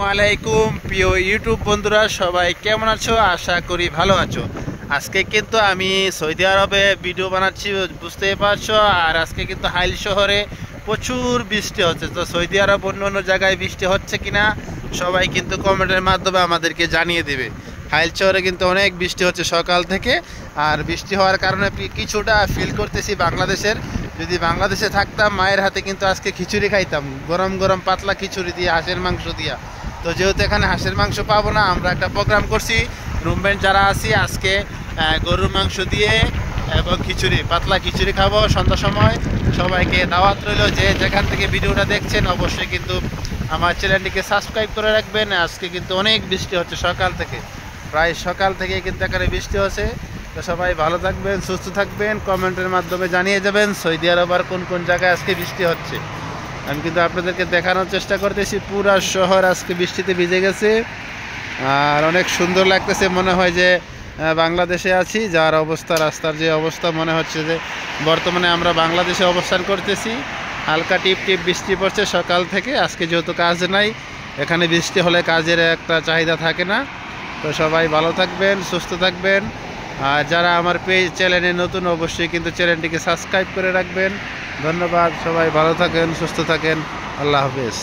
আলাইকুম প্রিয় ইউটিউব বন্ধুরা, সবাই কেমন আছো? আশা করি ভালো আছো। আজকে কিন্তু আমি সৌদি আরবে ভিডিও বানাচ্ছি, বুঝতেই পারছো। আর আজকে কিন্তু হাইল শহরে প্রচুর বৃষ্টি হচ্ছে। তো সৌদি আরব অন্য অন্য জায়গায় বৃষ্টি হচ্ছে কিনা সবাই কিন্তু কমেন্টের মাধ্যমে আমাদেরকে জানিয়ে দেবে। হাইল শহরে কিন্তু অনেক বৃষ্টি হচ্ছে সকাল থেকে। আর বৃষ্টি হওয়ার কারণে কিছুটা ফিল করতেছি বাংলাদেশের। যদি বাংলাদেশে থাকতাম মায়ের হাতে কিন্তু আজকে খিচুড়ি খাইতাম, গরম গরম পাতলা খিচুড়ি দিয়ে, হাঁসের মাংস দিয়া। তো যেহেতু এখানে হাঁসের মাংস পাবো না, আমরা একটা প্রোগ্রাম করছি রুমমেট যারা আছি আজকে গরুর মাংস দিয়ে এবং খিচুড়ি, পাতলা খিচুড়ি খাবো সন্ধ্যার সময়। সবাইকে দাওয়াত রইল, যে যেখান থেকে ভিডিওটা দেখছেন অবশ্যই কিন্তু আমার চ্যানেলটিকে সাবস্ক্রাইব করে রাখবেন। আজকে কিন্তু অনেক বৃষ্টি হচ্ছে সকাল থেকে, প্রায় সকাল থেকে কিন্তু এখানে বৃষ্টি হচ্ছে। তো সবাই ভালো থাকবেন, সুস্থ থাকবেন, কমেন্টের মাধ্যমে জানিয়ে যাবেন সৌদি আরব আর কোন কোন জায়গায় আজকে বৃষ্টি হচ্ছে। আমি কিন্তু আপনাদেরকে দেখানোর চেষ্টা করতেছি, পুরা শহর আজকে বৃষ্টিতে ভিজে গেছে। আর অনেক সুন্দর লাগতেছে, মনে হয় যে বাংলাদেশে আছি। যার অবস্থা, রাস্তার যে অবস্থা, মনে হচ্ছে যে বর্তমানে আমরা বাংলাদেশে অবস্থান করতেছি। হালকা টিপ টিপ বৃষ্টি পড়ছে সকাল থেকে। আজকে যেহেতু কাজ নাই, এখানে বৃষ্টি হলে কাজের একটা চাহিদা থাকে না। তো সবাই ভালো থাকবেন, সুস্থ থাকবেন। আর যারা আমার চ্যানেলে নতুন, অবশ্যই কিন্তু চ্যানেলটিকে সাবস্ক্রাইব করে রাখবেন। ধন্যবাদ, সবাই ভালো থাকেন, সুস্থ থাকেন, আল্লাহ হাফেজ।